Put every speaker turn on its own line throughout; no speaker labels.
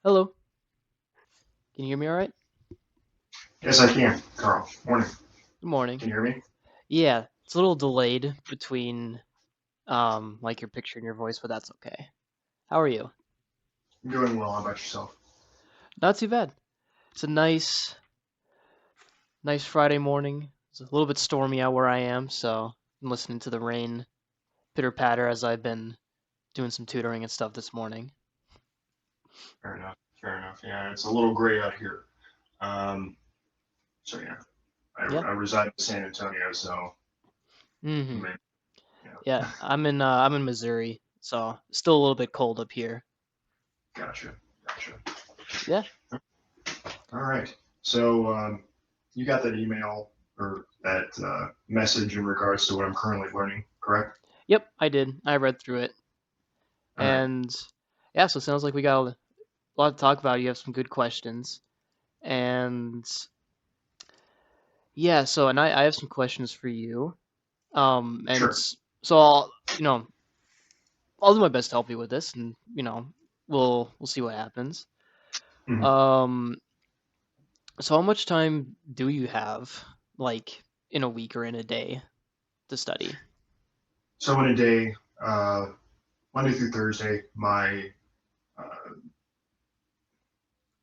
Hello. Can you hear me all right?
Yes, I can, Carl. Morning.
Good morning.
Can you hear me?
Yeah, it's a little delayed between like your picture and your voice, but that's okay. How are you?
I'm doing well. How about yourself?
Not too bad. It's a nice Friday morning. It's a little bit stormy out where I am, so I'm listening to the rain pitter patter as I've been doing some tutoring and stuff this morning.
Fair enough. Fair enough. Yeah, it's a little gray out here. Um, so yeah,
Yeah.
I reside in San Antonio, so
Mm-hmm.
maybe,
Yeah,
yeah.
I'm in Missouri, so still a little bit cold up here.
Gotcha. Gotcha.
Yeah.
All right. So you got that email or that message in regards to what I'm currently learning, correct?
Yep, I did. I read through it.
All right.
And yeah, so it sounds like we got a lot to talk about. You have some good questions. And yeah, so I have some questions for you. And
Sure.
so I'll do my best to help you with this, and we'll see what happens.
Mhm.
Um, so how much time do you have, like in a week or in a day, to study?
So in a day, uh, Monday through Thursday, my uh,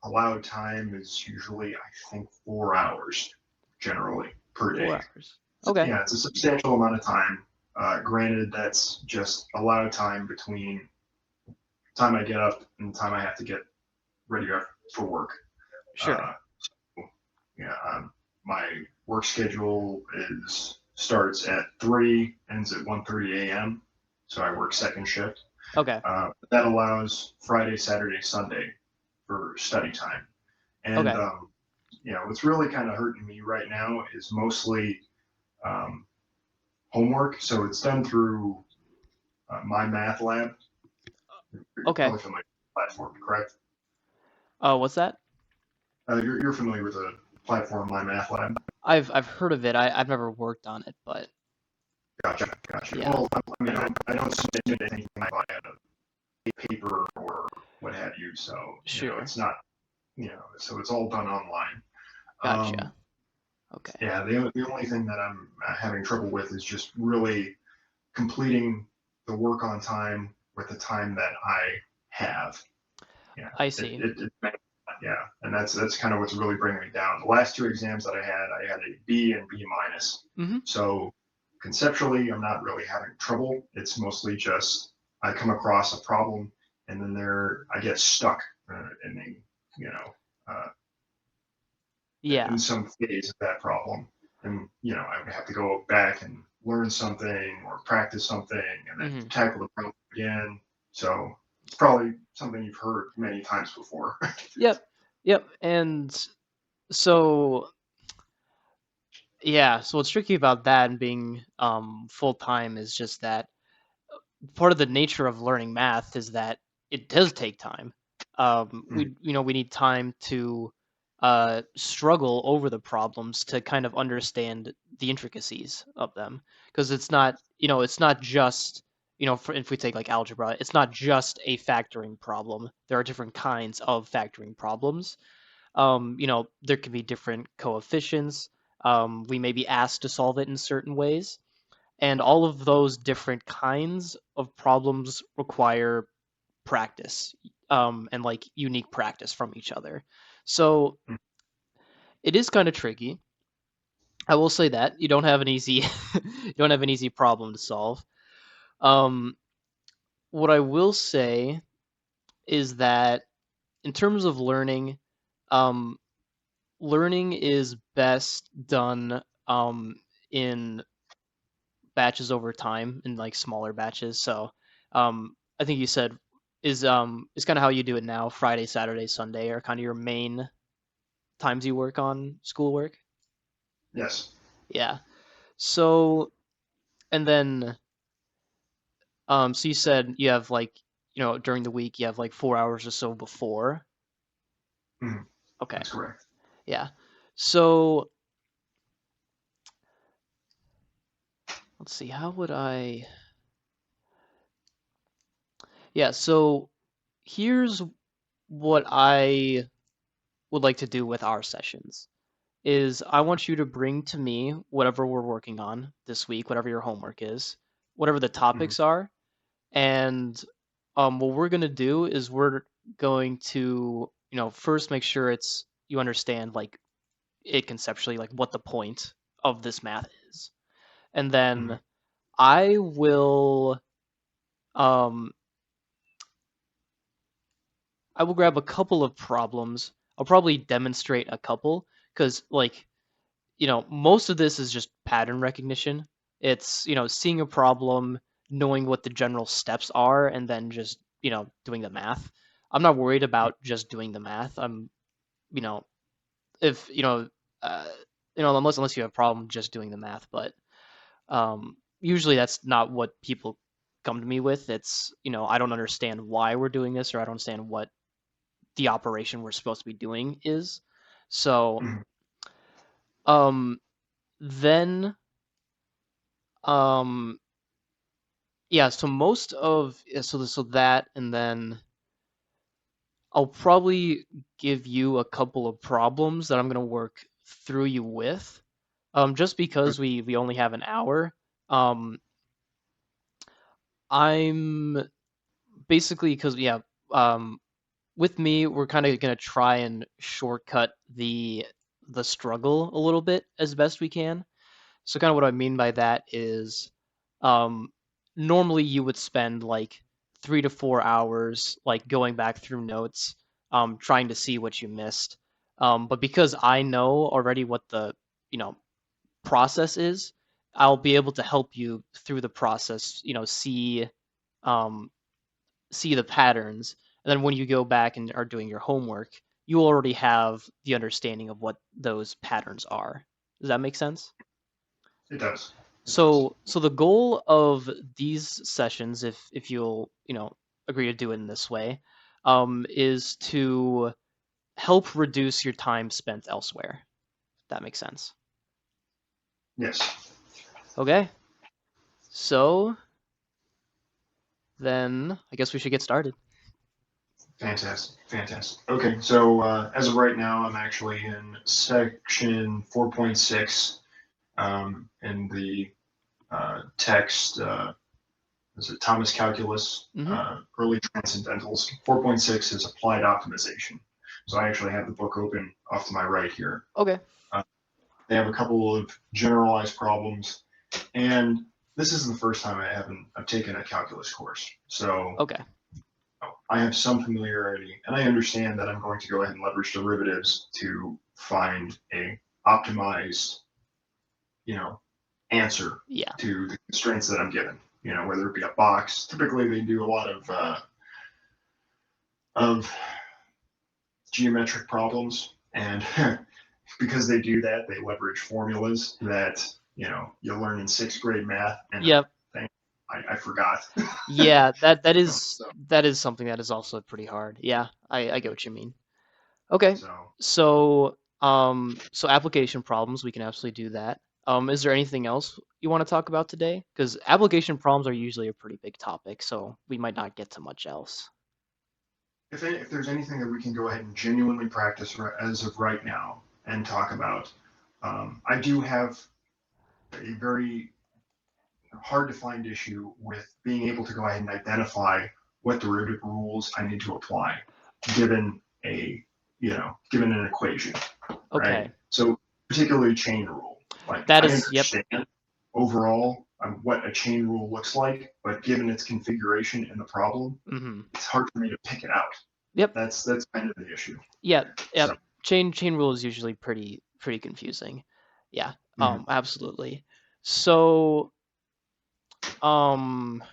allowed time is usually, I think, 4 hours generally per
4
day.
hours. Okay.
Yeah, it's a substantial amount of time. Granted, that's just allowed time between time I get up and the time I have to get ready for work.
Sure.
Uh, yeah, my work schedule is starts at 3, ends at 1:30 a.m. So I work second shift.
Okay.
That allows Friday, Saturday, Sunday for study time. And
Okay.
what's really kind of hurting me right now is mostly um, homework. So it's done through my math lab. You're
Okay.
probably familiar with the platform, correct?
What's that?
You're familiar with the platform, my math lab.
I've heard of it. I've never worked on it, but
Gotcha, gotcha.
yeah.
Well, I mean, I don't submit anything by a paper or what have you. So
Sure.
it's not, so it's all done online. Um,
Gotcha. Okay.
yeah, the only thing that I'm having trouble with is just really completing the work on time with the time that I have. Yeah,
I
it,
see.
it, it yeah, and that's kind of what's really bringing me down. The last two exams that I had a B and B minus.
Mm-hmm.
So conceptually, I'm not really having trouble. It's mostly just I come across a problem and then I get stuck in uh,
Yeah.
in some phase of that problem. And, I would have to go back and learn something or practice something and then
Mm-hmm.
tackle the problem again. So it's probably something you've heard many times before.
Yep. Yep. And so yeah, so what's tricky about that and being full time is just that part of the nature of learning math is that it does take time. We need time to struggle over the problems to kind of understand the intricacies of them because it's not just if we take like algebra, it's not just a factoring problem. There are different kinds of factoring problems. There can be different coefficients. We may be asked to solve it in certain ways, and all of those different kinds of problems require practice, and like unique practice from each other. So it is kind of tricky. I will say that you don't have an easy you don't have an easy problem to solve. Um, what I will say is that in terms of learning, um, learning is best done in batches over time in like smaller batches. So I think you said is kind of how you do it now. Friday, Saturday, Sunday are kind of your main times you work on schoolwork.
Yes.
Yeah. So and then so you said you have like during the week you have like 4 hours or so before.
Mhm.
Okay.
That's correct.
Yeah. So let's see. How would I? Yeah. So here's what I would like to do with our sessions is I want you to bring to me whatever we're working on this week, whatever your homework is, whatever the
Mhm.
topics are, and what we're gonna do is we're going to, first make sure it's you understand like it conceptually, like what the point of this math is, and
Mhm.
then I will um I will grab a couple of problems. I'll probably demonstrate a couple because like most of this is just pattern recognition. It's, seeing a problem, knowing what the general steps are, and then just, doing the math. I'm not worried about just doing the math. You know, if, uh, unless you have a problem just doing the math, but usually that's not what people come to me with. It's, I don't understand why we're doing this, or I don't understand what the operation we're supposed to be doing is. So,
Mhm.
um, then, um, yeah, so most of so that and then I'll probably give you a couple of problems that I'm gonna work through you with. Just because we only have an hour. Um, I'm basically because yeah, um, with me we're kind of gonna try and shortcut the struggle a little bit as best we can. So kind of what I mean by that is, um, normally you would spend like 3 to 4 hours like going back through notes, trying to see what you missed. But because I know already what the you know process is, I'll be able to help you through the process. Um, see the patterns, and then when you go back and are doing your homework, you already have the understanding of what those patterns are. Does that make sense?
It does. It does.
So the goal of these sessions, if you'll, agree to do it in this way, is to help reduce your time spent elsewhere. If that makes sense.
Yes.
Okay. So then I guess we should get started.
Fantastic. Fantastic. Okay. So as of right now, I'm actually in section 4.6 in the text. Is it Thomas Calculus,
Mm-hmm.
Early Transcendentals? 4.6 is Applied Optimization. So I actually have the book open off to my right here.
Okay.
Uh, they have a couple of generalized problems, and this is the first time I've taken a calculus course. So
Okay.
I have some familiarity, and I understand that I'm going to go ahead and leverage derivatives to find a optimized, you know, answer
Yeah.
to the constraints that I'm given. Whether it be a box. Typically, they do a lot of geometric problems, and because they do that, they leverage formulas that you learn in sixth grade math, and
Yep.
I forgot.
Yeah.
So
That is something that is also pretty hard. Yeah. I get what you mean. Okay.
so
So application problems, we can absolutely do that. Is there anything else you want to talk about today? Because application problems are usually a pretty big topic, so we might not get to much else.
if there's anything that we can go ahead and genuinely practice as of right now and talk about, I do have a very hard to find issue with being able to go ahead and identify what derivative rules I need to apply given given an equation, right?
Okay.
So particularly chain rule. Like
That
I
is, yep.
understand overall what a chain rule looks like, but given its configuration in the problem,
Mm-hmm.
it's hard for me to pick it out.
Yep.
That's kind of the issue.
Yeah.
So
Yep. Chain rule is usually pretty confusing. Yeah.
mhm.
Absolutely. So, um,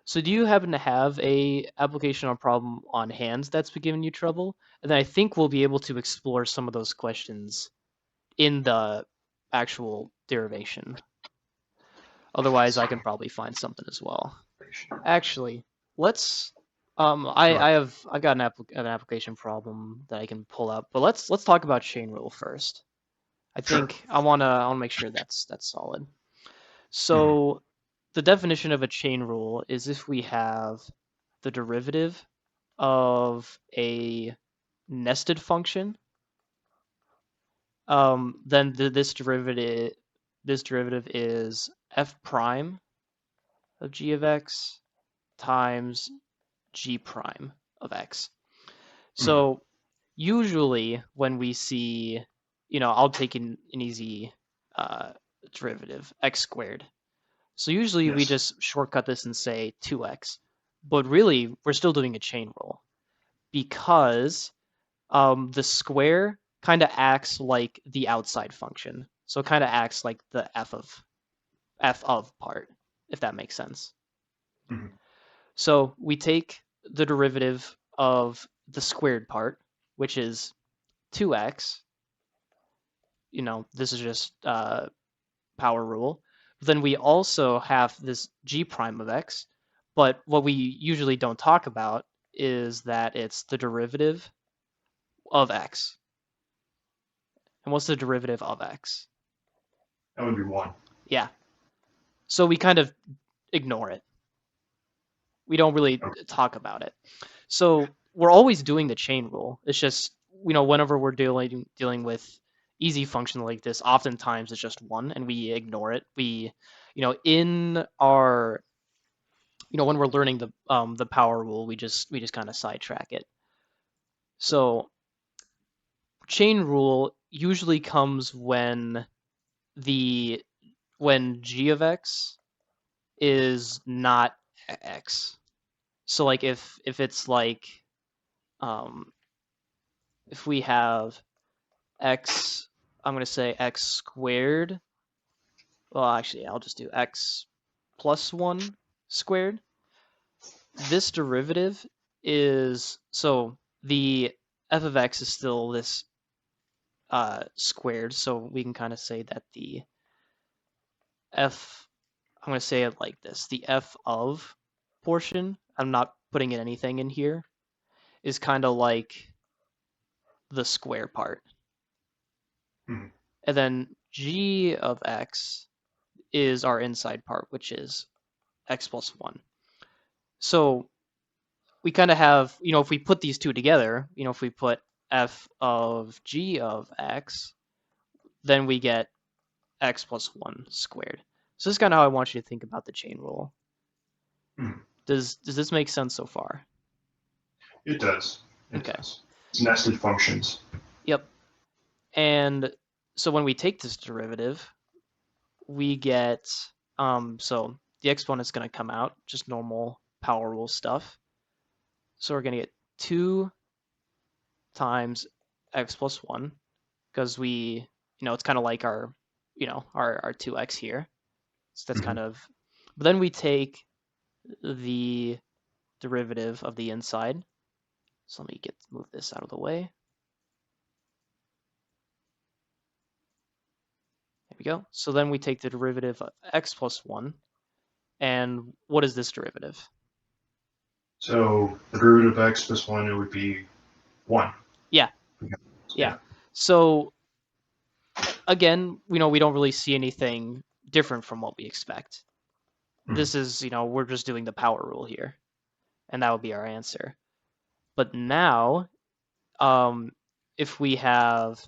so do you happen to have a application or problem on hands that's been giving you trouble? And then I think we'll be able to explore some of those questions in the actual derivation. Otherwise, I can probably find something as well. Actually, let's. I've got an application problem that I can pull up, but let's talk about chain rule first. I
Sure.
think I wanna make sure that's solid.
Mhm.
So the definition of a chain rule is if we have the derivative of a nested function, then this derivative is f prime of g of x times g prime of x. So usually when we see, I'll take an easy derivative, x squared. So usually we
Yes.
just shortcut this and say 2x, but really we're still doing a chain rule because the square kind of acts like the outside function. So it kind of acts like the f of part, if that makes sense.
Mhm.
So we take the derivative of the squared part, which is 2x. This is just power rule. Then we also have this g prime of x, but what we usually don't talk about is that it's the derivative of x. And what's the derivative of x?
That would be 1.
Yeah. So we kind of ignore it. We don't really
Okay.
talk about it. So we're always doing the chain rule. It's just, whenever we're dealing with easy function like this, oftentimes it's just 1 and we ignore it. We, in our, when we're learning the power rule, we just kind of sidetrack it. So chain rule usually comes when g of x is not x. So like if it's like um, if we have x, I'm going to say x squared. Well, actually, I'll just do x plus 1 squared. This derivative is, so the f of x is still this squared, so we can kind of say that the f, I'm going to say it like this, the f of portion, I'm not putting in anything in here, is kind of like the square part.
Mhm.
And then g of x is our inside part, which is x plus 1. So we kind of have, if we put these two together, if we put f of g of x, then we get x plus 1 squared. So this is kind of how I want you to think about the chain rule.
Mhm.
Does this make sense so far?
It does. It
Okay.
does. It's nested functions.
Yep. And so when we take this derivative, we get, so the exponent is going to come out, just normal power rule stuff. So we're going to get 2 times x plus 1, because we, it's kind of like our, our 2x here. So that's kind
Mhm.
of, but then we take the derivative of the inside. So let me move this out of the way. There we go. So then we take the derivative of x plus 1. And what is this derivative?
So the derivative of x plus 1, it would be 1.
Yeah, yeah.
Yeah.
So again, we don't really see anything different from what we expect.
Mhm.
This is, we're just doing the power rule here, and that would be our answer. But now, if we have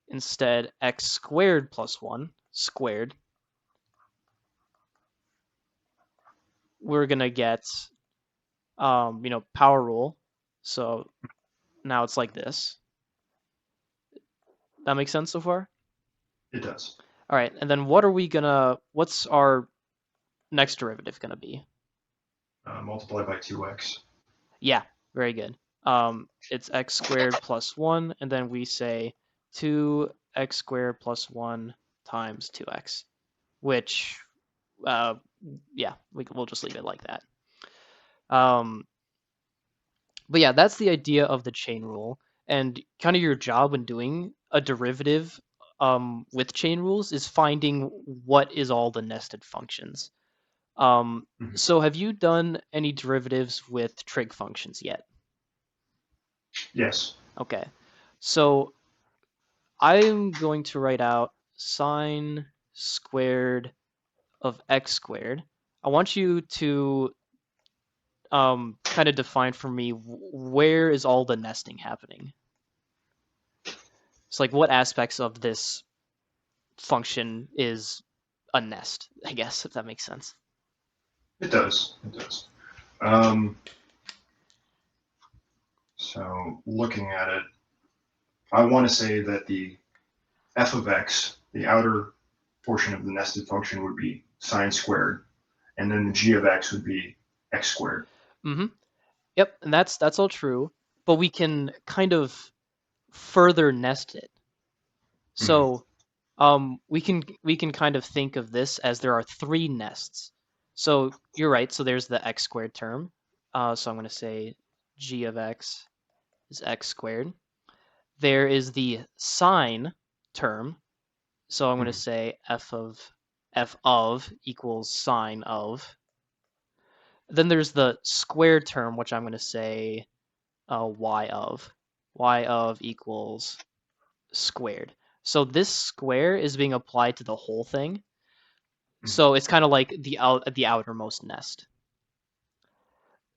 instead x squared plus 1 squared, we're going to get, power rule. So now it's like this. That makes sense so far?
It does.
All right, and then what's our next derivative going to be?
Multiply by 2x.
Yeah, very good. It's x squared plus 1, and then we say 2x squared plus 1 times 2x, which, uh, yeah, we'll just leave it like that. But yeah, that's the idea of the chain rule. And kind of your job when doing a derivative with chain rules is finding what is all the nested functions.
Mhm.
So have you done any derivatives with trig functions yet?
Yes.
Okay. So I'm going to write out sine squared of x squared. I want you to kind of define for me where is all the nesting happening. It's like what aspects of this function is a nest, I guess, if that makes sense.
It does. It does. Um, so looking at it, I want to say that the f of x, the outer portion of the nested function, would be sine squared, and then the g of x would be x squared.
Mm-hmm. Yep, and that's all true, but we can kind of further nest it. So we can kind of think of this as there are three nests. So you're right. So there's the x squared term. So I'm going to say g of x is x squared. There is the sine term. So I'm going to say f of equals sine of. Then there's the squared term, which I'm going to say y of. Y of equals squared. So this square is being applied to the whole thing. So it's kind of like the outermost nest.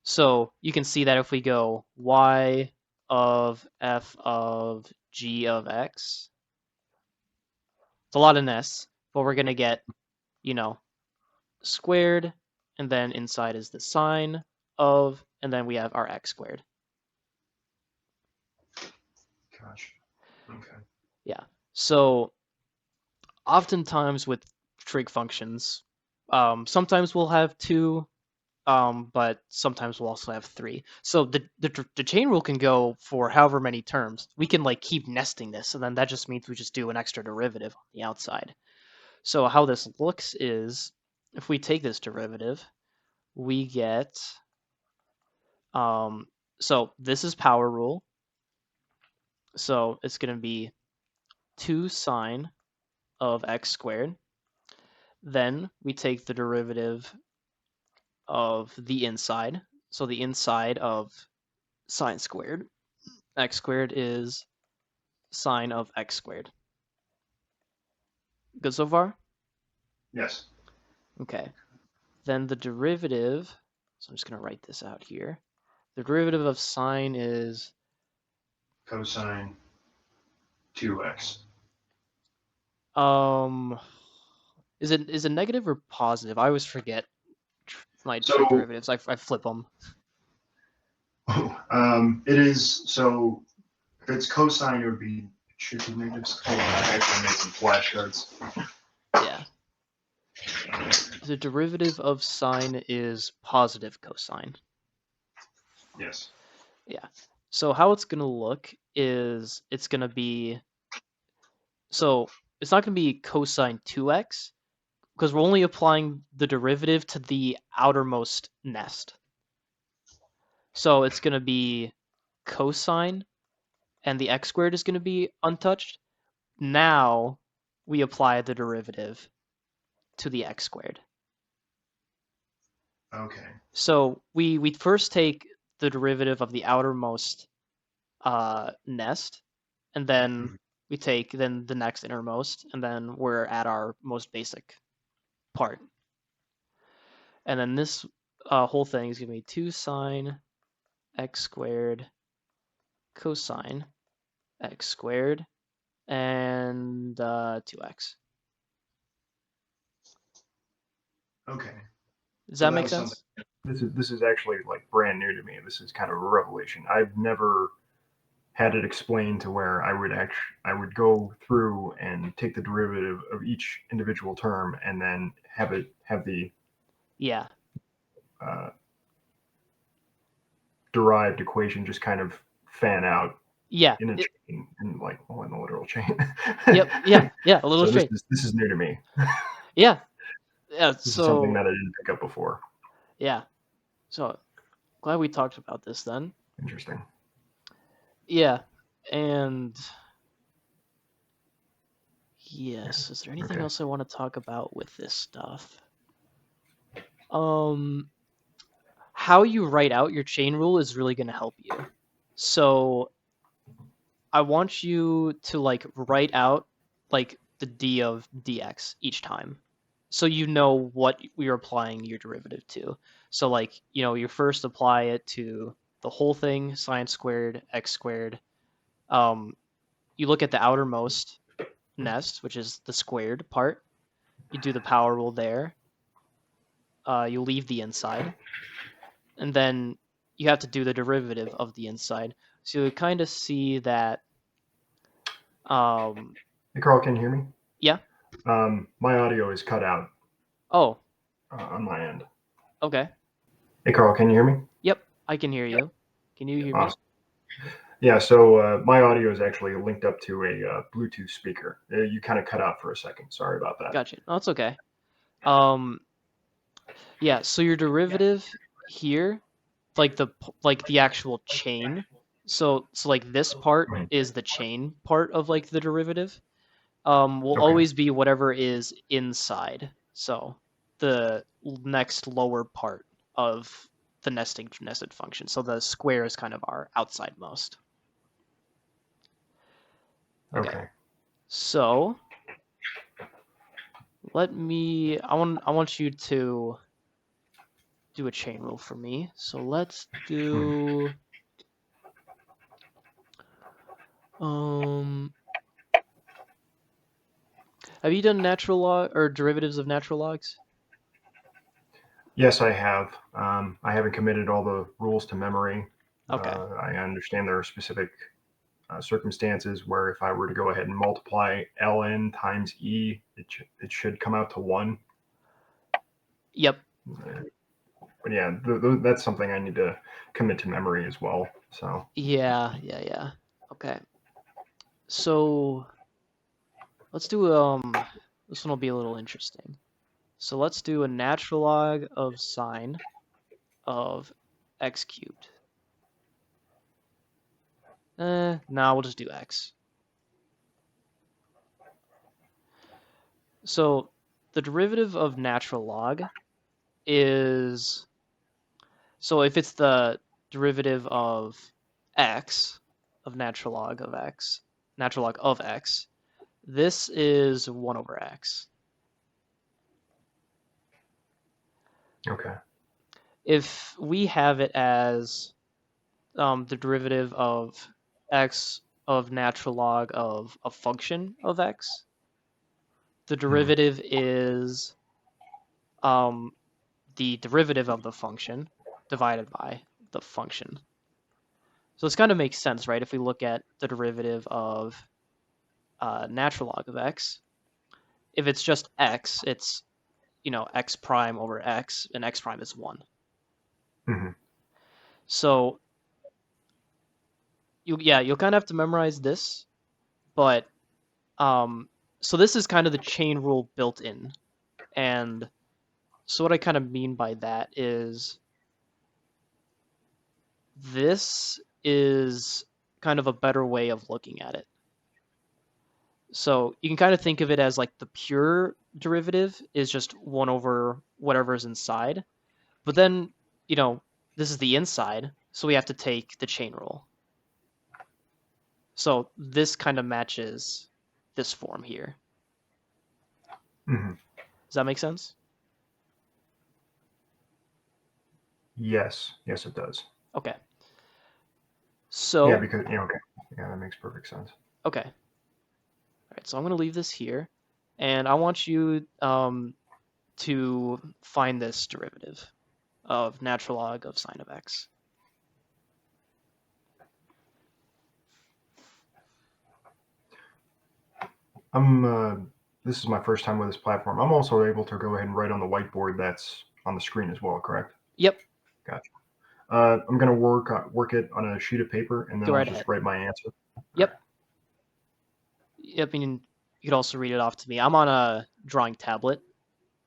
So you can see that if we go y of f of g of x, it's a lot of nests, but we're going to get, squared, and then inside is the sine of, and then we have our x squared.
Gotcha. Okay.
Yeah. So oftentimes with trig functions, sometimes we'll have two, but sometimes we'll also have three. So the chain rule can go for however many terms. We can like keep nesting this, and then that just means we just do an extra derivative on the outside. So how this looks is, if we take this derivative, we get, so this is power rule. So it's going to be 2 sine of x squared. Then we take the derivative of the inside. So the inside of sine squared, x squared is sine of x squared. Good so far?
Yes.
Okay. Then the derivative, so I'm just going to write this out here. The derivative of sine is
Cosine 2x.
Is it negative or positive? I always forget my
So-
trig derivatives. I flip them.
It is, so if it's cosine, it would be, should be negative. Hold on, I actually made some flashcards.
Yeah. The derivative of sine is positive cosine.
Yes.
Yeah. So how it's going to look is it's going to be, so it's not going to be cosine 2x, because we're only applying the derivative to the outermost nest. So it's going to be cosine, and the x squared is going to be untouched. Now we apply the derivative to the x squared.
Okay.
So we first take the derivative of the outermost nest, and then we take then the next innermost, and then we're at our most basic part. And then this whole thing is going to be 2 sine x squared cosine x squared and 2x.
Okay.
Does
So
that
that
make
was
sense?
This is actually like brand new to me. This is kind of a revelation. I've never had it explained to where I would go through and take the derivative of each individual term and then have the
Yeah.
derived equation just kind of fan out
Yeah.
in a chain, in a literal chain.
Yep. Yeah. A little
So
straight.
this is new to me.
Yeah. Yeah.
This is something that I didn't pick up before.
Yeah. So glad we talked about this then.
Interesting.
Yeah. And yes, is there anything
Okay.
else I want to talk about with this stuff? How you write out your chain rule is really going to help you. So I want you to like write out like the d of dx each time. so you know what you're applying your derivative to. So like, you first apply it to the whole thing, sine squared, x squared. You look at the outermost nest, which is the squared part. You do the power rule there. You leave the inside. And then you have to do the derivative of the inside. So you kind of see that.
Hey, Carl, can you hear me?
Yeah.
My audio is cut out
Oh,
on my end.
okay.
Hey, Carl, can you hear me?
Yep, I can hear you. Can you hear me?
Awesome. Yeah, so my audio is actually linked up to a Bluetooth speaker. You kind of cut out for a second. Sorry about that.
Gotcha. No, it's okay. Yeah, so your derivative here, like the actual chain. So like this part
Mhm.
is the chain part of like the derivative. Will
Okay.
always be whatever is inside. So the next lower part of the nested function. So the square is kind of our outsidemost.
Okay.
So I want you to do a chain rule for me. So let's do have you done natural log or derivatives of natural logs?
Yes, I have. I haven't committed all the rules to memory.
Okay.
I understand there are specific circumstances where if I were to go ahead and multiply ln times e, it should come out to 1.
Yep.
But yeah, that's something I need to commit to memory as well. So
Yeah. Okay. So let's do this one will be a little interesting. So let's do a natural log of sine of x cubed. Nah, we'll just do x. So the derivative of natural log is, so if it's the derivative of x, of natural log of x, this is 1 over x.
okay.
If we have it as the derivative of x of natural log of a function of x, the derivative is the derivative of the function divided by the function. So this kind of makes sense, right? If we look at the derivative of natural log of x, if it's just x, it's x prime over x, and x prime is 1.
Mm-hmm.
So you'll kind of have to memorize this, but so this is kind of the chain rule built in, and so what I kind of mean by that is this is kind of a better way of looking at it. So you can kind of think of it as like the pure derivative is just 1 over whatever's inside. But then, this is the inside, so we have to take the chain rule. So this kind of matches this form here.
Mm-hmm.
Does that make sense?
Yes, it does.
Okay. So
yeah, because okay, yeah, that makes perfect sense.
Okay. All right, so I'm going to leave this here, and I want you to find this derivative of natural log of sine of x.
This is my first time with this platform. I'm also able to go ahead and write on the whiteboard that's on the screen as well, correct?
Yep.
Gotcha. I'm going to work it on a sheet of paper, and then
Go
I'll
right
just
ahead.
write my answer.
Yep. Yep, and you could also read it off to me. I'm on a drawing tablet.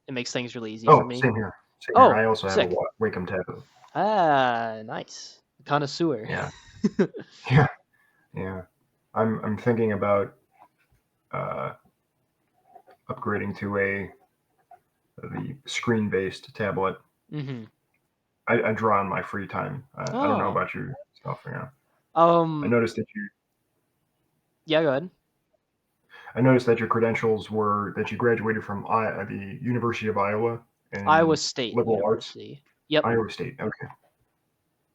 It makes things really easy for me.
Same here.
Oh,
I also
sick.
have a Wacom tablet.
Ah, nice. Connoisseur.
Yeah. Yeah. I'm thinking about upgrading to the screen-based tablet.
Mm-hmm.
I draw in my free time. I don't know about you stuff. Yeah. I noticed that you.
Yeah, go ahead.
I noticed that your credentials were that you graduated from the University of Iowa
Iowa
in
State
liberal arts.
University. Yep.
Iowa State. Okay,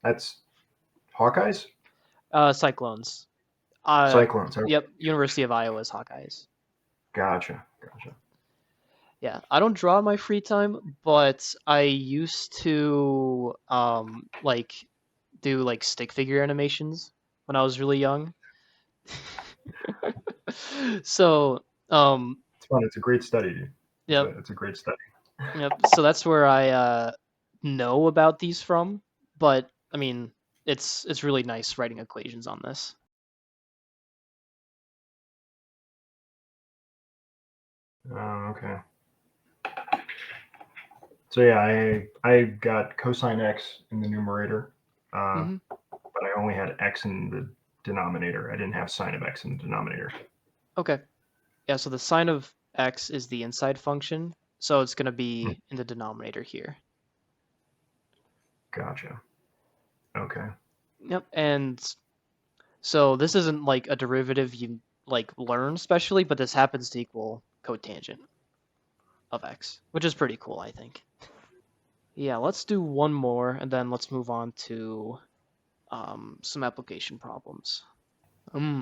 that's Hawkeyes.
Cyclones.
Cyclones. Okay.
Yep. University of Iowa's Hawkeyes.
Gotcha.
Yeah, I don't draw in my free time, but I used to like do like stick figure animations when I was really young. So
It's fun. It's a great study. Dude.
yep,
It's a great study.
yep. So that's where I know about these from. But I mean, it's really nice writing equations on this.
Okay. So yeah, I got cosine x in the numerator,
hmm
but I only had x in the denominator. I didn't have sine of x in the denominator.
Okay. Yeah, so the sine of x is the inside function, so it's going to
Hmm,
be in the denominator here.
Gotcha. Okay.
Yep, and so this isn't like a derivative you like learn specially, but this happens to equal cotangent of x, which is pretty cool, I think. Yeah, let's do one more, and then let's move on to some application problems.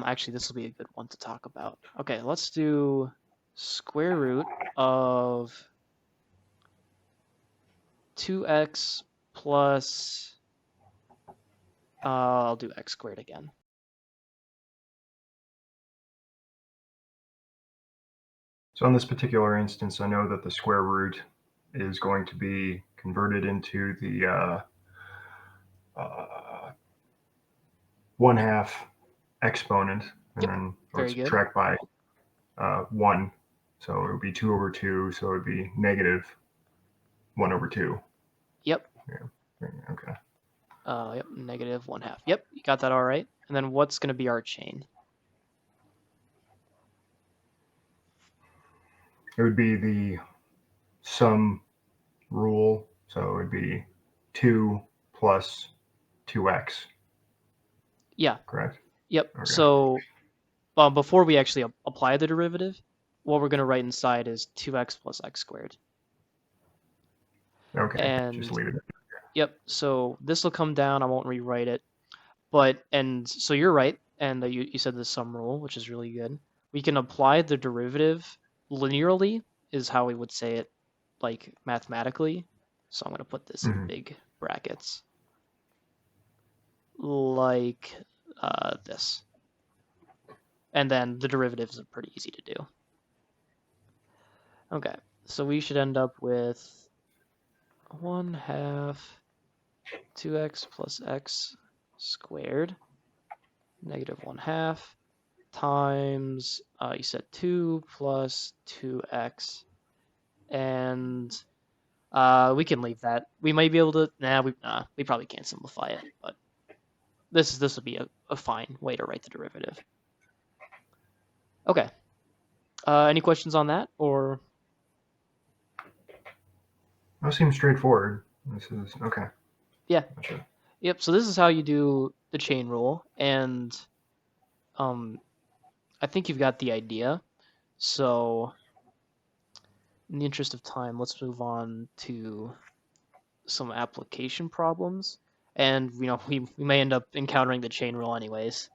Actually, this will be a good one to talk about. Okay, let's do square root of 2x plus, I'll do x squared again.
So in this particular instance, I know that the square root is going to be converted into the 1/2 exponent, and
Yep,
then I would
very good.
subtract by 1. So it would be 2/2. So it would be negative 1/2.
Yep.
Yeah. Okay.
Yep, negative 1/2. Yep, you got that all right. And then what's going to be our chain?
It would be the sum rule. So it would be 2 plus 2x.
Yeah.
Correct?
Yep.
Okay.
So before we actually apply the derivative, what we're going to write inside is 2x plus x squared.
Okay.
And
Just leave it.
yep, so this will come down. I won't rewrite it. And so you're right. And you said the sum rule, which is really good. We can apply the derivative linearly, is how we would say it, like mathematically. So I'm going to put this in
Mhm.
big brackets, like this. And then the derivatives are pretty easy to do. Okay, so we should end up with 1/2 2x plus x squared negative 1/2 times, you said 2 plus 2x, and we can leave that. We might be able to, we probably can't simplify it, but this would be a fine way to write the derivative. Okay, any questions on that, or?
That seems straightforward. This is okay.
Yeah.
Gotcha.
Yep, so this is how you do the chain rule, and I think you've got the idea. So in the interest of time, let's move on to some application problems. And we may end up encountering the chain rule anyways.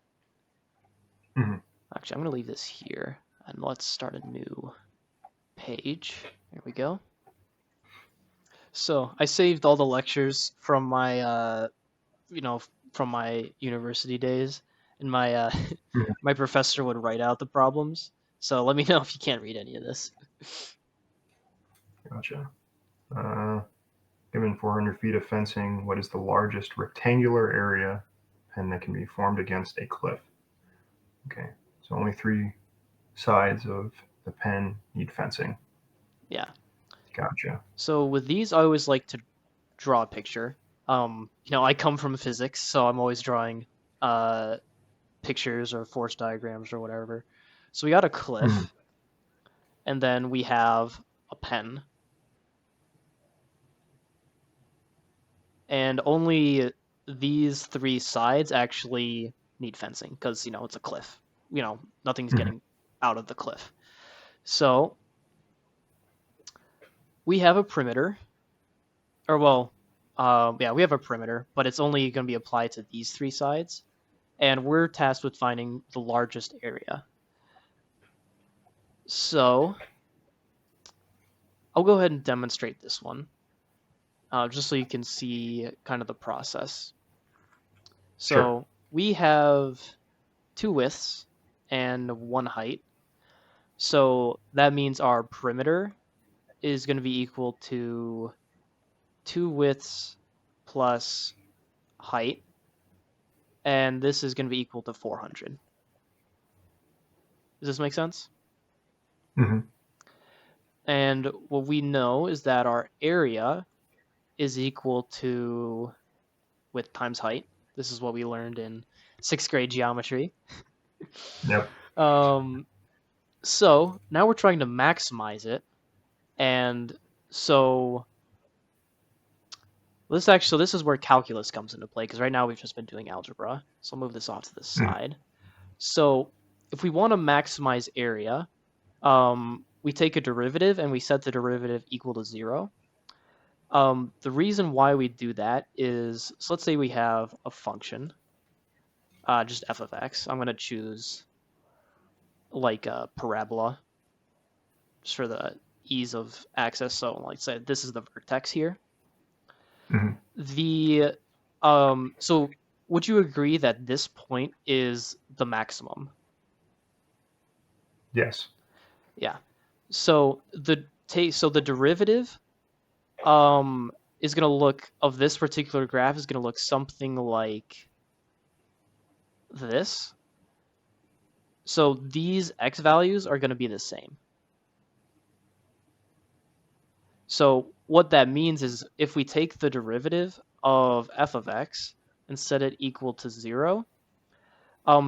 Mhm.
Actually, I'm going to leave this here, and let's start a new page. There we go. So I saved all the lectures from my from my university days, and my
Mhm.
my professor would write out the problems. So let me know if you can't read any of this.
Gotcha. Given 400 feet of fencing, what is the largest rectangular area pen that can be formed against a cliff? Okay, so only 3 sides of the pen need fencing.
Yeah.
Gotcha.
So with these, I always like to draw a picture. I come from physics, so I'm always drawing pictures or force diagrams or whatever. So we got a cliff,
Mhm.
and then we have a pen, and only these 3 sides actually need fencing because it's a cliff. Nothing's
Mhm.
getting out of the cliff. So we have a perimeter, or well, yeah, we have a perimeter, but it's only going to be applied to these three sides, and we're tasked with finding the largest area. So I'll go ahead and demonstrate this one, just so you can see kind of the process. So
Sure.
we have 2 widths and 1 height. So that means our perimeter is going to be equal to 2 widths plus height, and this is going to be equal to 400. Does this make sense?
Hmm.
And what we know is that our area is equal to width times height. This is what we learned in 6th grade geometry.
Yep.
So now we're trying to maximize it, and so this is where calculus comes into play, because right now we've just been doing algebra. So I'll move this off to the side. So if we want to maximize area, we take a derivative and we set the derivative equal to 0. The reason why we do that is, so let's say we have a function, just f of x. I'm going to choose like a parabola just for the ease of access. So like say this is the vertex here.
Hmm.
So would you agree that this point is the maximum?
Yes.
Yeah. So the derivative is going to look of this particular graph is going to look something like this. So these x values are going to be the same. So what that means is if we take the derivative of f of x and set it equal to 0,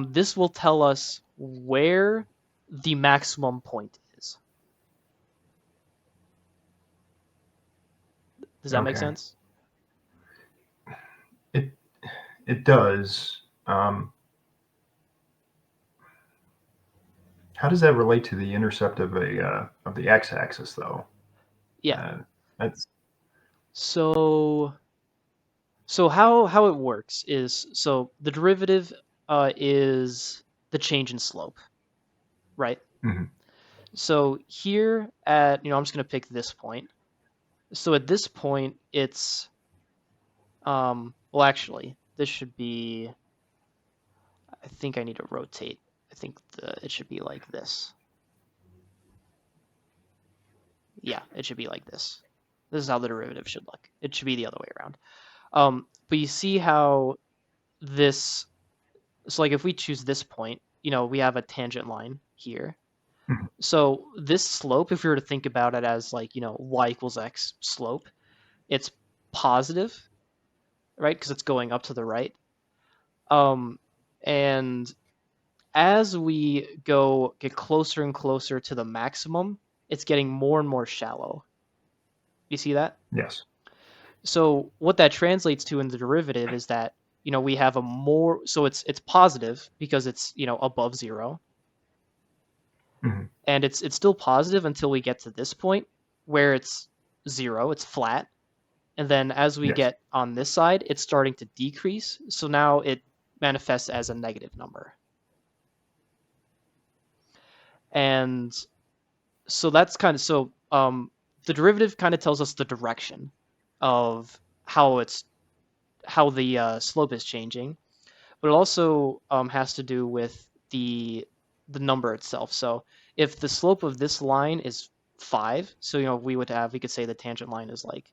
this will tell us where the maximum point is. Does that make
Okay.
sense?
It does. How does that relate to the intercept of the x-axis, though?
Yeah.
That's
So how it works is, so the derivative is the change in slope, right?
Mhm.
So here at, I'm just going to pick this point. So at this point, it's, well, actually, this should be, I think I need to rotate. I think it should be like this. Yeah, it should be like this. This is how the derivative should look. It should be the other way around. But you see how this, so like if we choose this point, we have a tangent line here.
Mhm.
So this slope, if we were to think about it as like, y equals x slope, it's positive, right? Because it's going up to the right. And as we get closer and closer to the maximum, it's getting more and more shallow. You see that?
Yes.
So what that translates to in the derivative is that, we have a more, so it's positive because it's, above 0.
Mhm.
And it's still positive until we get to this point where it's 0, it's flat. And then as we
Yes.
get on this side, it's starting to decrease. So now it manifests as a negative number. And so that's kind of, so the derivative kind of tells us the direction of how the slope is changing, but it also has to do with the number itself. So if the slope of this line is 5, so we could say the tangent line is like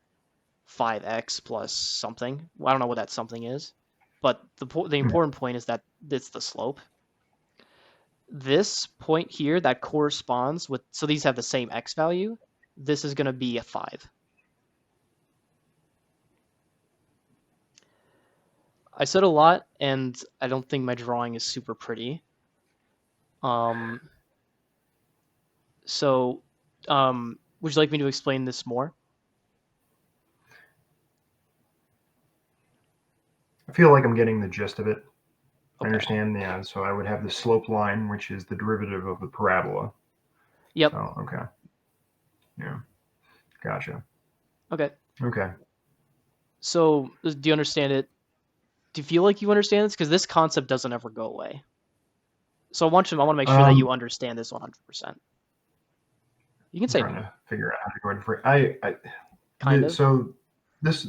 5x plus something. I don't know what that something is, but the important point is that it's the slope. This point here that corresponds with, so these have the same x value. This is going to be a 5. I said a lot, and I don't think my drawing is super pretty. So, would you like me to explain this more?
I feel like I'm getting the gist of it. I understand. Yeah. So I would have the slope line, which is the derivative of the parabola.
Yep.
So, okay. Yeah. Gotcha.
Okay.
Okay.
So do you understand it? Do you feel like you understand this? Because this concept doesn't ever go away. So I want to make sure that you understand this 100%. You can
I'm
say
trying
no.
to figure out how to go ahead for
Kind of.
So this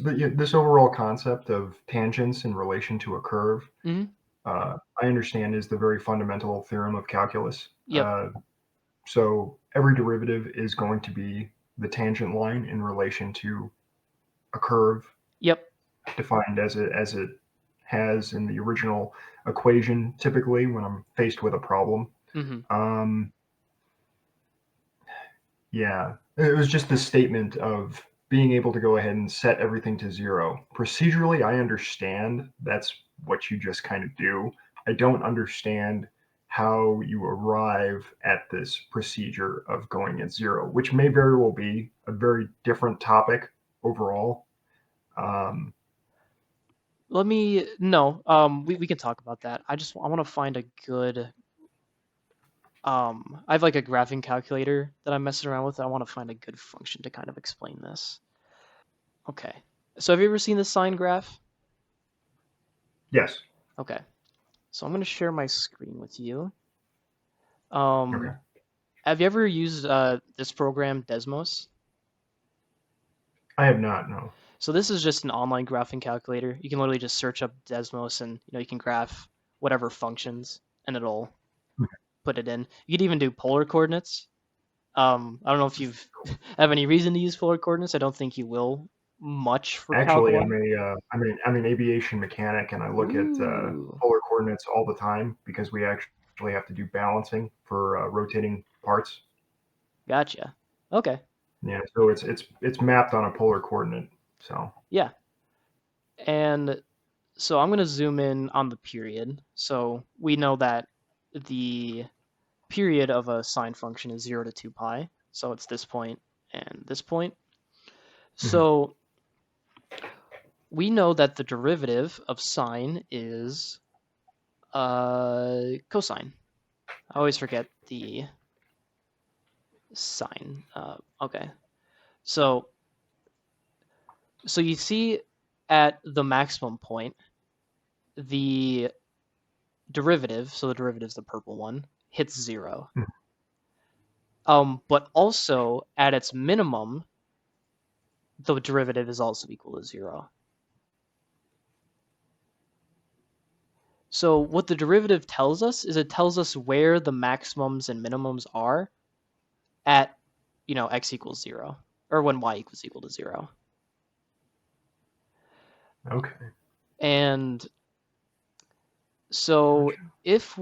overall concept of tangents in relation to a curve,
Hmm.
I understand is the very fundamental theorem of calculus.
Yep.
So every derivative is going to be the tangent line in relation to a curve
Yep.
defined as it has in the original equation. Typically, when I'm faced with a problem,
Hmm.
yeah, it was just this statement of being able to go ahead and set everything to zero. Procedurally, I understand that's what you just kind of do. I don't understand how you arrive at this procedure of going at zero, which may very well be a very different topic overall. Um,
No. We can talk about that. I want to find a good. I have like a graphing calculator that I'm messing around with. I want to find a good function to kind of explain this. Okay. So have you ever seen the sine graph?
yes.
Okay. So I'm going to share my screen with you.
Okay.
Have you ever used this program, Desmos?
I have not. No.
So this is just an online graphing calculator. You can literally just search up Desmos and you can graph whatever functions and it'll put it in. You could even do polar coordinates. I don't know if you've have any reason to use polar coordinates. I don't think you will much for Calc
Actually,
1.
I'm an aviation mechanic, and I look at
Ooh,
polar coordinates all the time because we actually have to do balancing for rotating parts.
gotcha. Okay,
Yeah, so it's mapped on a polar coordinate. So
yeah. And so I'm going to zoom in on the period. So we know that the period of a sine function is 0 to 2 pi. So it's this point and this point.
mhm.
So we know that the derivative of sine is cosine. I always forget the sine. Okay. So you see at the maximum point, the derivative, so the derivative is the purple one, hits 0. But also at its minimum, the derivative is also equal to 0. So what the derivative tells us is it tells us where the maximums and minimums are at, x equals 0, or when y equals equal to 0.
Okay.
And so
Gotcha.
if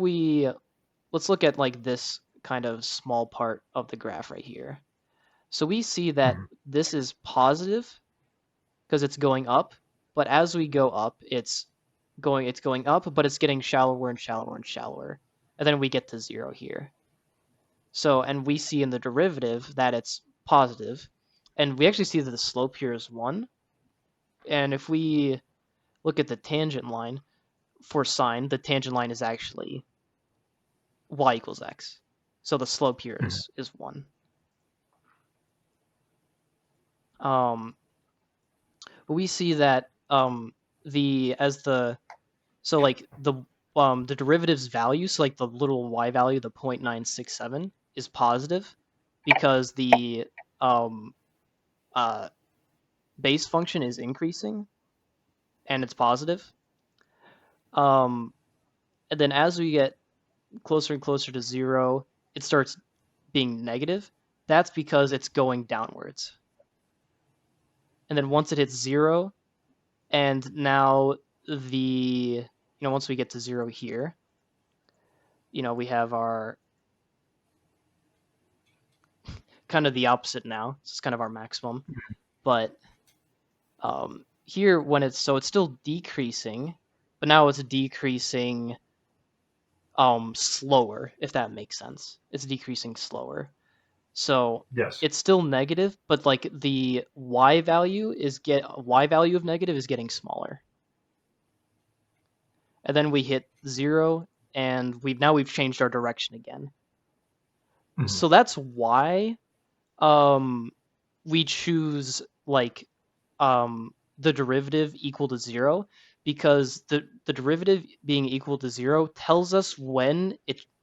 let's look at like this kind of small part of the graph right here. So we see that
Mhm.
this is positive because it's going up, but as we go up, it's going up, but it's getting shallower and shallower and shallower. And then we get to 0 here. So, and we see in the derivative that it's positive, and we actually see that the slope here is 1. And if we look at the tangent line for sine, the tangent line is actually y equals x. So the slope here
Mhm.
is 1. But we see that so like the derivative's value, so like the little y value, the 0.967, is positive because the um, uh, base function is increasing and it's positive. Um, and then as we get closer and closer to 0, it starts being negative. That's because it's going downwards. And then once it hits 0, and now once we get to 0 here, we have our kind of the opposite now. It's kind of our maximum. But here, it's still decreasing, but now it's decreasing slower, if that makes sense. It's decreasing slower. So
Yes.
it's still negative, but like the y value of negative is getting smaller. and then we hit 0, and we've changed our direction again.
Mhm.
So that's why we choose like the derivative equal to 0, because the derivative being equal to 0 tells us when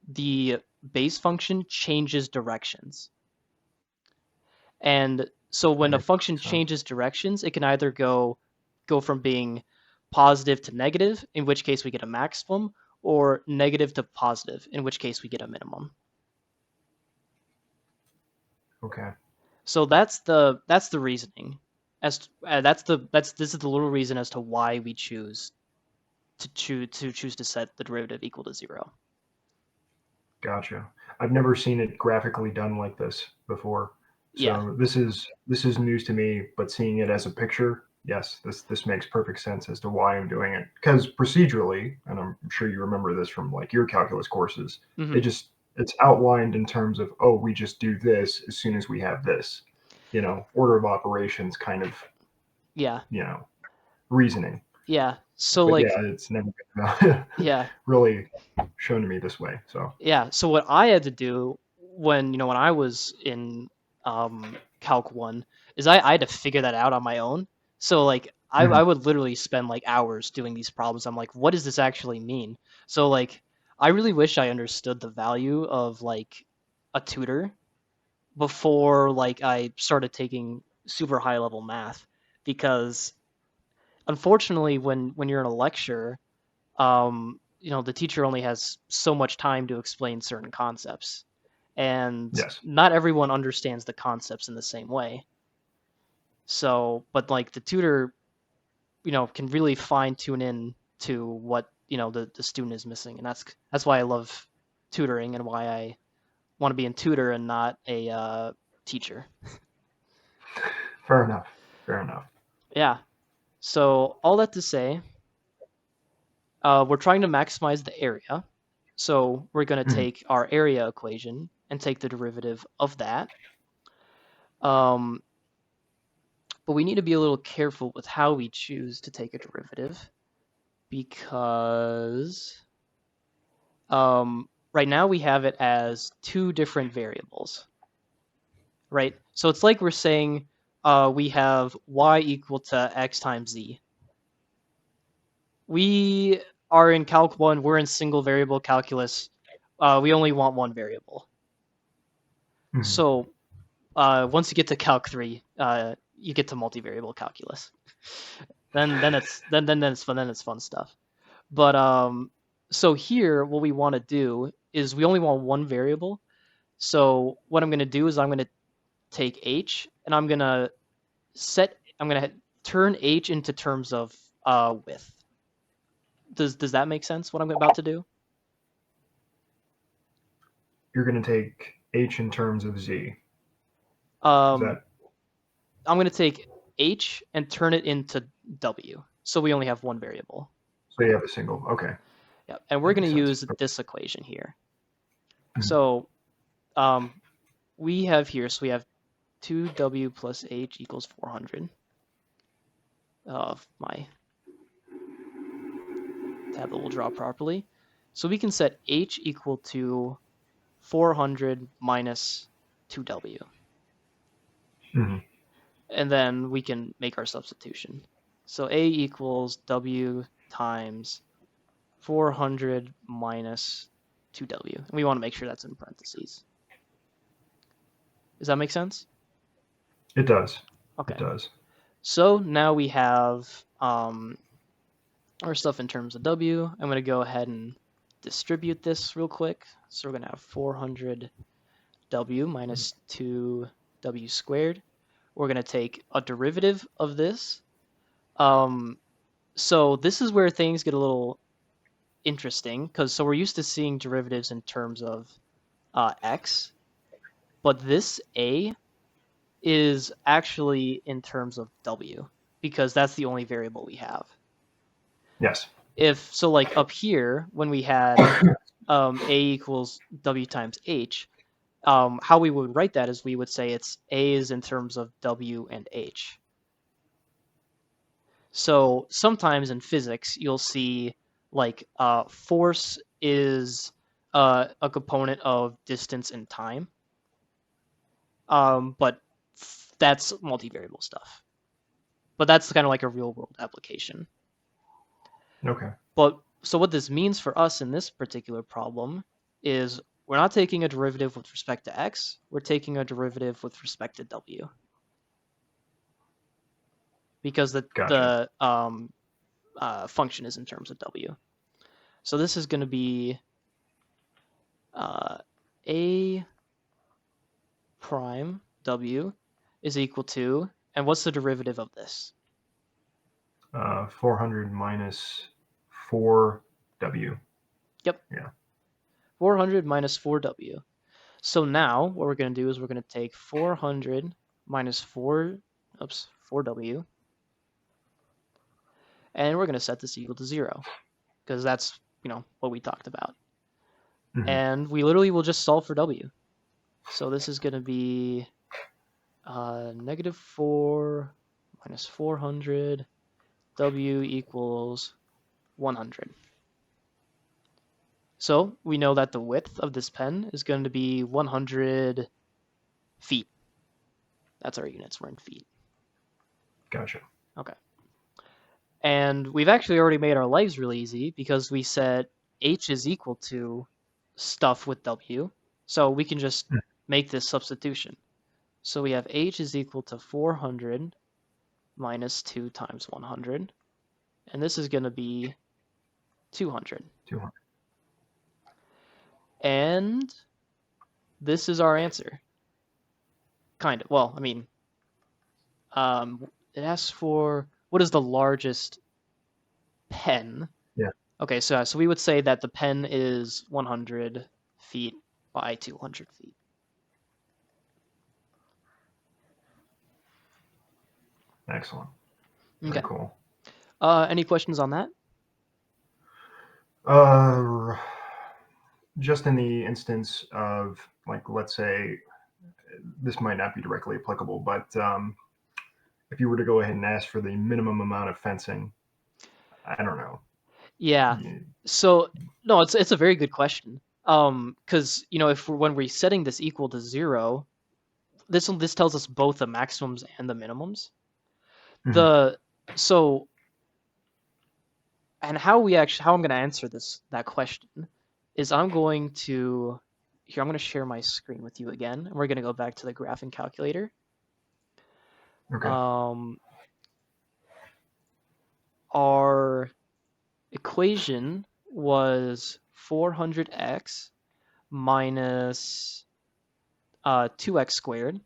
the base function changes directions. And so when a
Makes
function
sense.
changes directions, it can either go from being positive to negative, in which case we get a maximum, or negative to positive, in which case we get a minimum.
Okay.
So that's the reasoning. This is the little reason as to why we choose to set the derivative equal to 0.
Gotcha. I've never seen it graphically done like this before.
Yeah.
So this is news to me, but seeing it as a picture, yes, this makes perfect sense as to why I'm doing it. Because procedurally, and I'm sure you remember this from like your calculus courses,
Hmm.
it's outlined in terms of, oh, we just do this as soon as we have this, order of operations kind of,
Yeah.
reasoning.
Yeah. So
But
like,
yeah, it's never been
yeah.
really shown to me this way. So
Yeah. So what I had to do when I was in Calc 1 is I had to figure that out on my own. So like I
mhm,
would literally spend like hours doing these problems. I'm like, what does this actually mean? So like I really wish I understood the value of like a tutor before like I started taking super high level math, because unfortunately when you're in a lecture, the teacher only has so much time to explain certain concepts, and
yes.
not everyone understands the concepts in the same way. So, but like the tutor, can really fine tune in to what the student is missing, and that's why I love tutoring and why I want to be a tutor and not a teacher.
Fair enough. Fair enough.
Yeah. So all that to say, we're trying to maximize the area. So we're going to
Mhm.
take our area equation and take the derivative of that. Um, but we need to be a little careful with how we choose to take a derivative, because right now we have it as two different variables, right? So it's like we're saying we have y equal to x times z. We are in Calc 1, we're in single variable calculus. We only want one variable.
Mhm.
So once you get to Calc 3, you get to multivariable calculus. Then it's fun. Then it's fun stuff. But so here, what we want to do is we only want one variable. So what I'm going to do is I'm going to take h, and I'm going to turn h into terms of width. Does that make sense? What I'm about to do?
You're going to take h in terms of z. Is
Um,
that
I'm going to take h and turn it into w. So we only have one variable.
so you have a single? Okay,
Yeah, and we're
that
going
makes
to
sense.
use this equation here.
Mhm.
So we have here, so we have 2w plus h equals 400. My tablet will draw properly. So we can set h equal to 400 minus 2w.
Mhm.
And then we can make our substitution. So a equals w times 400 minus 2w. And we want to make sure that's in parentheses. Does that make sense?
It does. It
Okay.
does.
So now we have our stuff in terms of w. I'm going to go ahead and distribute this real quick. So we're going to have 400w minus 2w squared. We're going to take a derivative of this. So this is where things get a little interesting, because so we're used to seeing derivatives in terms of x, but this a is actually in terms of w, because that's the only variable we have.
Yes.
If so, like up here when we had a equals w times h, how we would write that is we would say it's a is in terms of w and h. So sometimes in physics you'll see like force is a component of distance and time, but that's multivariable stuff. But that's kind of like a real world application.
Okay.
But so what this means for us in this particular problem is we're not taking a derivative with respect to x, we're taking a derivative with respect to w. Because
Gotcha.
the function is in terms of w. So this is going to be a prime w is equal to, and what's the derivative of this?
400 minus 4w.
Yep.
Yeah.
400 minus 4w. So now what we're going to do is we're going to take 400 minus 4w, and we're going to set this equal to 0, because that's, what we talked about.
Mhm.
And we literally will just solve for w. So this is going to be negative 4 minus 400, w equals 100. So we know that the width of this pen is going to be 100 feet. That's our units. We're in feet.
Gotcha.
Okay. And we've actually already made our lives really easy because we said h is equal to stuff with w. So we can just make this substitution. So we have h is equal to 400 minus 2 times 100. And this is going to be 200.
200.
And this is our answer. Kind of. Well, I mean, it asks for what is the largest pen.
Yeah.
Okay, so we would say that the pen is 100 feet by 200 feet.
Excellent.
Okay.
Very cool.
Any questions on that?
Just in the instance of, like, let's say, this might not be directly applicable, but if you were to go ahead and ask for the minimum amount of fencing, I don't know.
Yeah. So no, it's a very good question. Because if when we're setting this equal to 0, this tells us both the maximums and the minimums. So and how I'm going to answer that question is I'm going to share my screen with you again, and we're going to go back to the graphing calculator.
Okay.
Our equation was 400x minus 2x squared.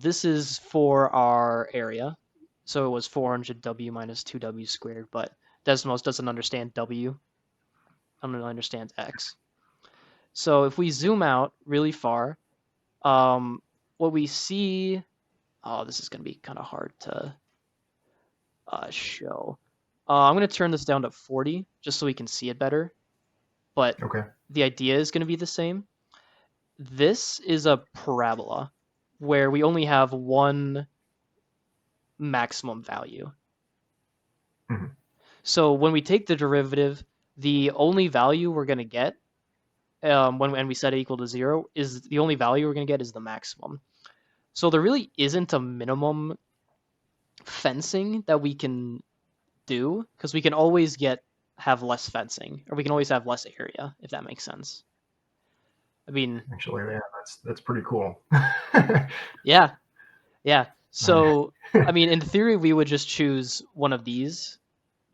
This is for our area. So it was 400w minus 2w squared, but Desmos doesn't understand w. Only understands x. So if we zoom out really far, what we see, this is going to be kind of hard to show. I'm going to turn this down to 40 just so we can see it better. But the idea is going to be the same. This is a parabola where we only have one maximum value.
Mm-hmm.
So when we take the derivative, the only value we're going to get when we set it equal to 0 is the only value we're going to get is the maximum. So there really isn't a minimum fencing that we can do, because we can always have less fencing, or we can always have less area, if that makes sense. I mean,
actually, yeah, that's pretty cool.
Yeah. So, I mean, in theory, we would just choose one of these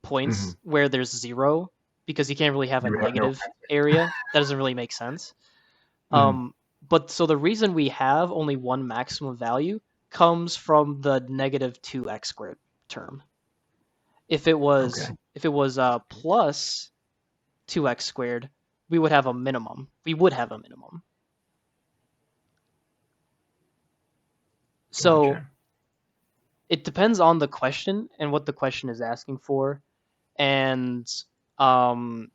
points where there's 0, because you can't really have a negative area. That doesn't really make sense. But so the reason we have only one maximum value comes from the negative 2x squared term. If it was plus 2x squared, we would have a minimum. So it depends on the question and what the question is asking for, and when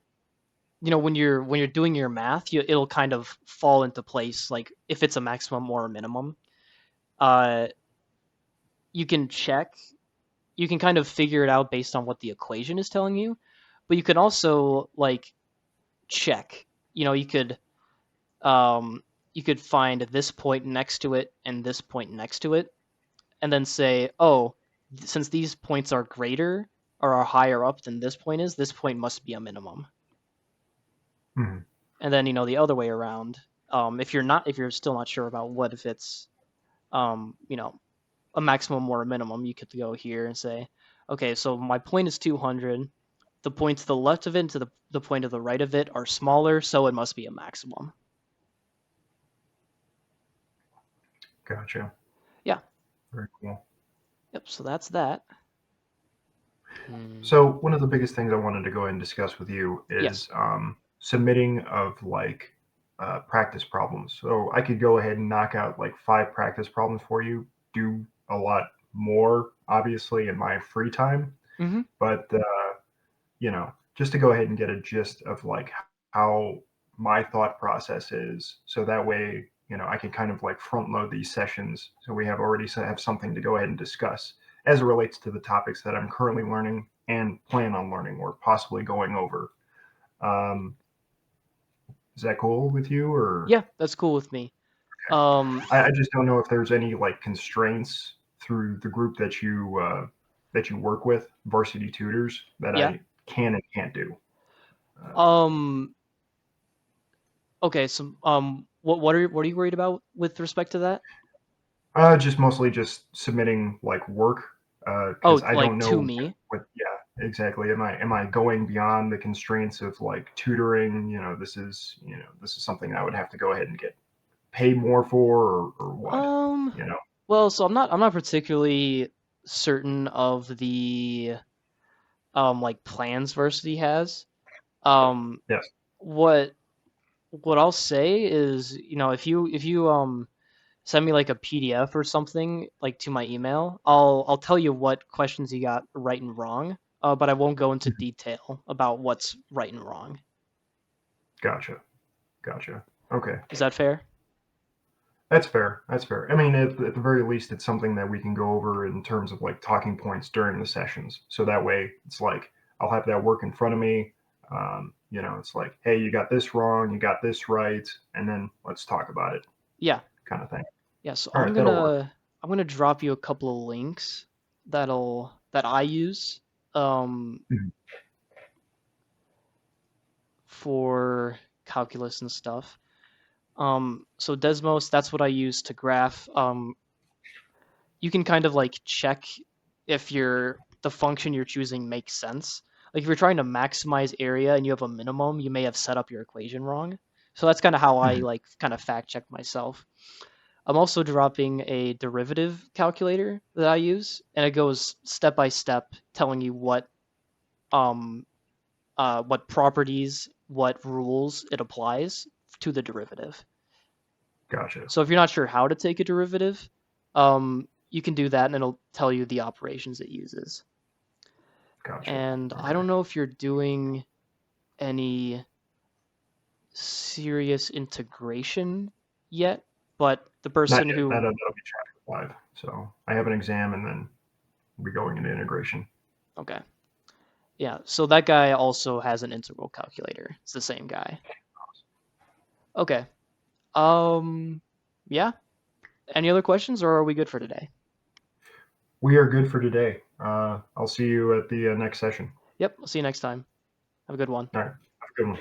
you're doing your math, it'll kind of fall into place. Like if it's a maximum or a minimum, you can check you can kind of figure it out based on what the equation is telling you, but you can also like check. You could find this point next to it and this point next to it, and then say, oh, since these points are greater or are higher up than this point is, this point must be a minimum.
Mhm.
And then the other way around, if you're still not sure about what if it's a maximum or a minimum, you could go here and say, okay, so my point is 200. The point to the left of it and to the point to the right of it are smaller, so it must be a maximum.
Gotcha.
Yeah.
Very cool.
Yep, so that's that.
So one of the biggest things I wanted to go ahead and discuss with you is submitting of like practice problems. So I could go ahead and knock out like 5 practice problems for you, do a lot more, obviously, in my free time.
Mm-hmm.
But, just to go ahead and get a gist of like how my thought process is. So that way, I can kind of like front load these sessions. So we have something to go ahead and discuss as it relates to the topics that I'm currently learning and plan on learning or possibly going over. Um, is that cool with you, or?
Yeah, that's cool with me.
I just don't know if there's any like constraints through the group that you work with, Varsity Tutors, that
Yeah.
I can and can't do.
Okay, so what are you worried about with respect to that?
Just mostly just submitting like work,
Oh,
because I
like
don't
to
know
me?
yeah, exactly. Am I going beyond the constraints of like tutoring? This is something I would have to go ahead and get paid more for, or what? You know?
Well, so I'm not particularly certain of the like plans Varsity has.
Yes.
What I'll say is, if you send me like a PDF or something like to my email, I'll tell you what questions you got right and wrong. But I won't go into detail about what's right and wrong.
Gotcha. Okay.
Is that fair?
That's fair. That's fair. I mean, at the very least, it's something that we can go over in terms of like talking points during the sessions. So that way, it's like I'll have that work in front of me. It's like, hey, you got this wrong, you got this right, and then let's talk about it,
Yeah.
kind of thing.
Yeah. So
All right, that'll work.
I'm gonna drop you a couple of links that I use
Mhm.
for calculus and stuff. So Desmos, that's what I use to graph. You can kind of like check if the function you're choosing makes sense. Like if you're trying to maximize area and you have a minimum, you may have set up your equation wrong. So that's kind of how I
Mhm.
like kind of fact check myself. I'm also dropping a derivative calculator that I use, and it goes step by step telling you what properties, what rules it applies to the derivative.
Gotcha.
So if you're not sure how to take a derivative, you can do that, and it'll tell you the operations it uses.
Gotcha.
And I
Okay.
don't know if you're doing any serious integration yet, but the
Not
person
yet.
who
That'll be chapter 5. So I have an exam, and then we'll be going into integration.
okay. Yeah, so that guy also has an integral calculator. It's the same guy. Okay. Yeah. Any other questions, or are we good for today?
We are good for today. I'll see you at the next session.
Yep, I'll see you next time. Have a good one.
All right. Have a good one.